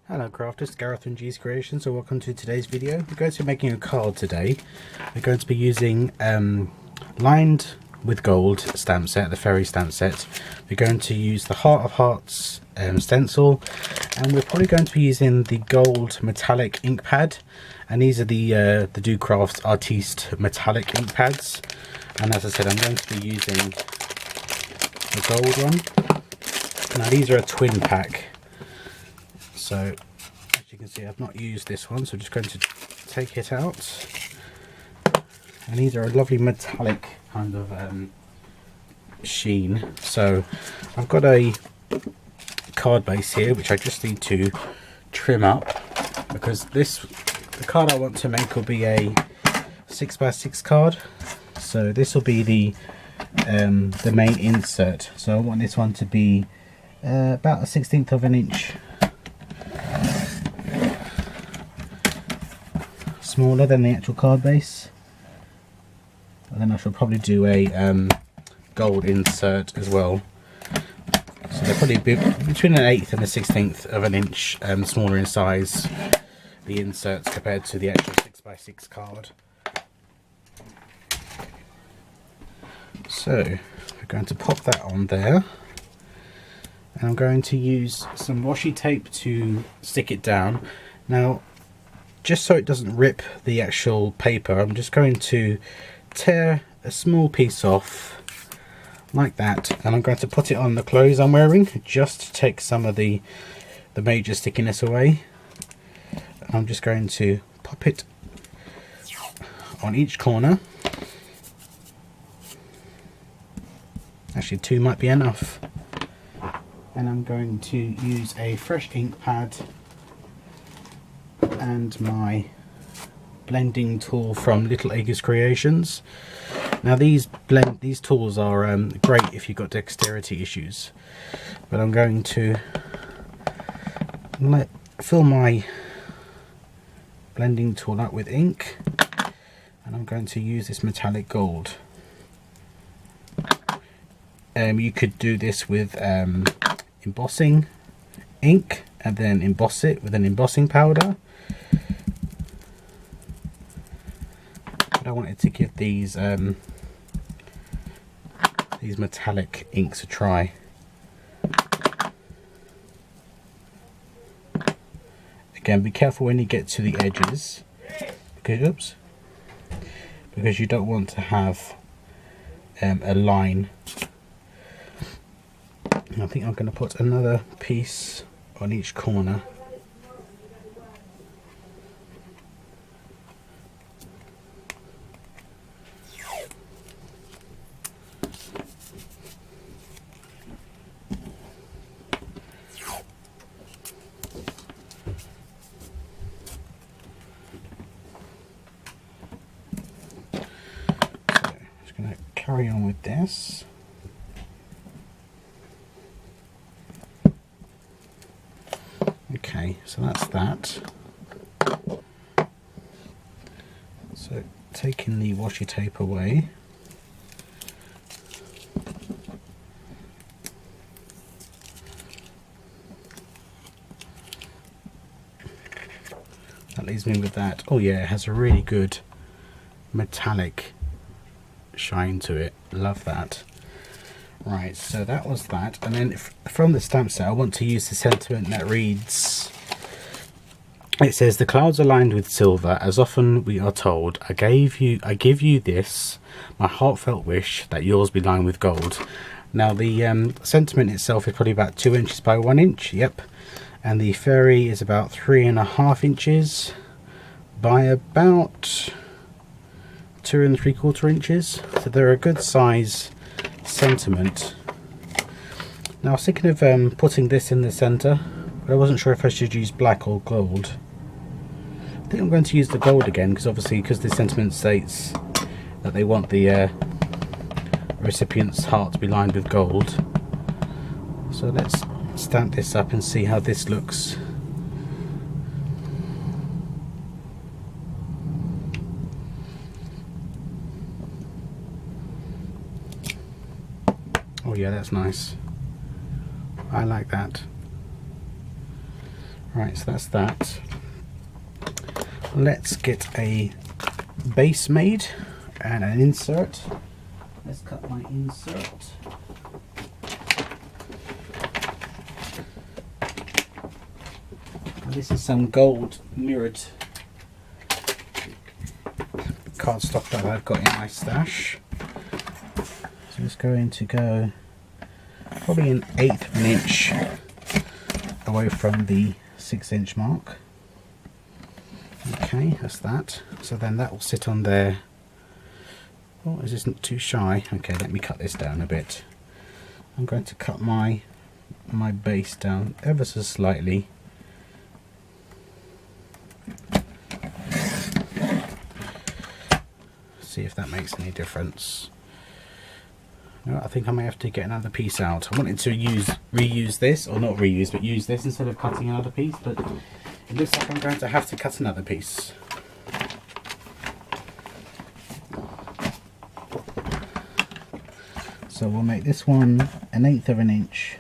Hello crafters, Gareth from G's Creations, so welcome to today's video. We're going to be making a card today. We're going to be using lined with gold stamp set, the fairy stamp set. We're going to use the Heart of Hearts stencil, and we're probably going to be using the gold metallic ink pad. And these are the Do Crafts Artiste metallic ink pads. And as I said, I'm going to be using the gold one. Now these are a twin pack. So as you can see, I've not used this one, so I'm just going to take it out. And these are a lovely metallic kind of sheen. So I've got a card base here which I just need to trim up, because the card I want to make will be a 6x6 card. So this will be the main insert. So I want this one to be about a 1/16 of an inch smaller than the actual card base. And then I shall probably do a gold insert as well. So they're probably between an 1/8 and a 1/16 of an inch smaller in size, the inserts, compared to the actual 6x6 card. So we're going to pop that on there, and I'm going to use some washi tape to stick it down. Now, just so it doesn't rip the actual paper, I'm just going to tear a small piece off like that, and I'm going to put it on the clothes I'm wearing just to take some of the major stickiness away. I'm just going to pop it on each corner. Actually, 2 might be enough. And I'm going to use a fresh ink pad and my blending tool from Little Acres Creations. Now these tools are great if you've got dexterity issues, but I'm going to fill my blending tool up with ink, and I'm going to use this metallic gold. You could do this with embossing ink and then emboss it with an embossing powder. But I wanted to give these metallic inks a try. Again, be careful when you get to the edges, because you don't want to have a line. I think I'm going to put another piece on each corner. So, just going to carry on with this. Okay, so that's that. So taking the washi tape away, that leaves me with that. Oh yeah, it has a really good metallic shine to it. Love that. Right, so that was that, and then from the stamp set I want to use the sentiment that reads, it says, "The clouds are lined with silver, as often we are told, I give you this, my heartfelt wish, that yours be lined with gold." Now the sentiment itself is probably about 2 inches by 1 inch, yep, and the fairy is about 3.5 inches by about 2 3/4 inches, so they're a good size sentiment. Now I was thinking of putting this in the center, but I wasn't sure if I should use black or gold. I think I'm going to use the gold again, because obviously, because the sentiment states that they want the recipient's heart to be lined with gold. So let's stamp this up and see how this looks. Oh yeah, that's nice. I like that. Right, so that's that. Let's get a base made and an insert. Let's cut my insert. And this is some gold mirrored cardstock that I've got in my stash. So it's going to go probably an 1/8 of an inch away from the 6-inch mark. Okay, that's that. So then that will sit on there. Oh, is this not too shy? Okay, let me cut this down a bit. I'm going to cut my base down ever so slightly. See if that makes any difference. No, I think I may have to get another piece out. I wanted to reuse this, or not reuse, but use this instead of cutting another piece, but it looks like I'm going to have to cut another piece. So we'll make this one an 1/8 of an inch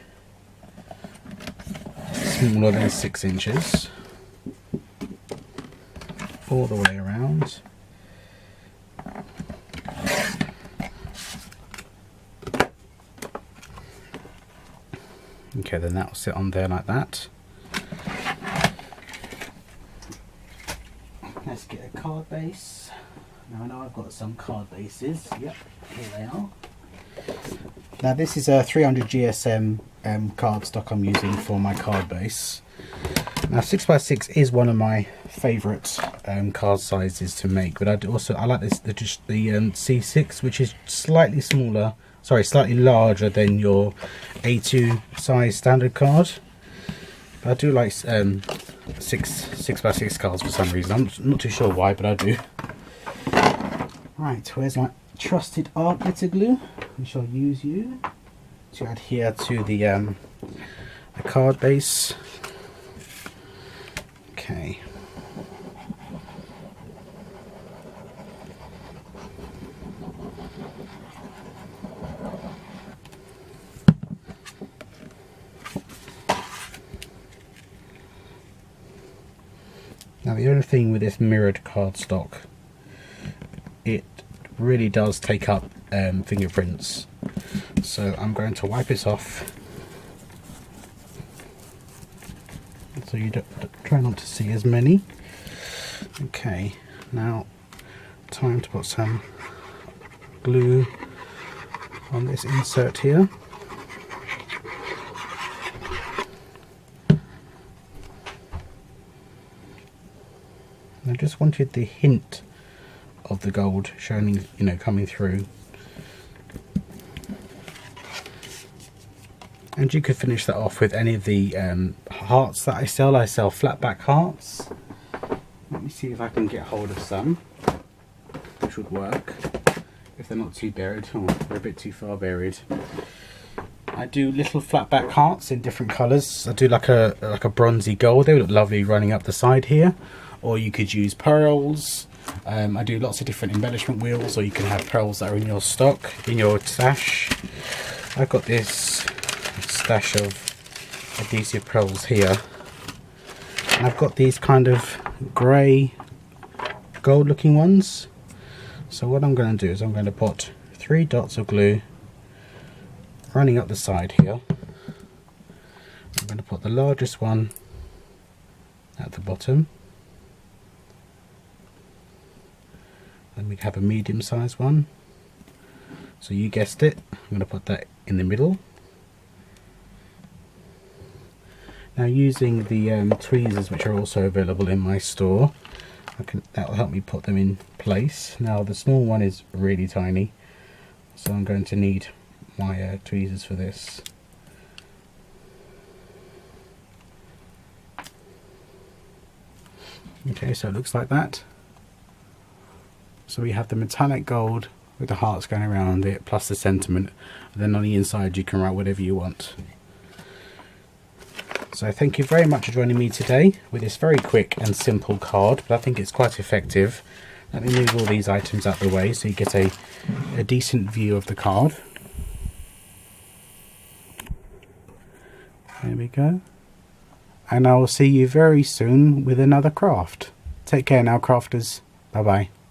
smaller than 6 inches all the way around. Okay, then that will sit on there like that. Let's get a card base. Now I know I've got some card bases. Yep, here they are. Now this is a 300 GSM cardstock I'm using for my card base. Now 6x6 is one of my favourite card sizes to make, but I like this the C6, which is slightly smaller. Sorry, slightly larger than your A2 size standard card. But I do like 6x6 cards for some reason. I'm not too sure why, but I do. Right, where's my trusted art glitter glue, which I'll use you to adhere to the card base. Okay. Now the other thing with this mirrored cardstock, it really does take up fingerprints, so I'm going to wipe it off so you try not to see as many. Okay, now time to put some glue on this insert here. I just wanted the hint of the gold showing, coming through. And you could finish that off with any of the hearts that I sell. I sell flat back hearts. Let me see if I can get hold of some, which would work if they're not too buried. Oh, they're a bit too far buried. I do little flat back hearts in different colours. I do like a bronzy gold. They would look lovely running up the side here. Or you could use pearls. I do lots of different embellishment wheels, or you can have pearls that are in your stock, in your stash. I've got this stash of adhesive pearls here. And I've got these kind of grey gold looking ones. So what I'm going to do is I'm going to put 3 dots of glue running up the side here. I'm going to put the largest one at the bottom. Then we have a medium sized one. So you guessed it, I'm going to put that in the middle. Now using the tweezers, which are also available in my store, that will help me put them in place. Now the small one is really tiny, so I'm going to need my tweezers for this. Okay, so it looks like that. So we have the metallic gold with the hearts going around it, plus the sentiment, and then on the inside you can write whatever you want. So thank you very much for joining me today with this very quick and simple card, but I think it's quite effective. Let me move all these items out the way so you get a decent view of the card. There we go. and I will see you very soon with another craft. Take care now, crafters. Bye bye.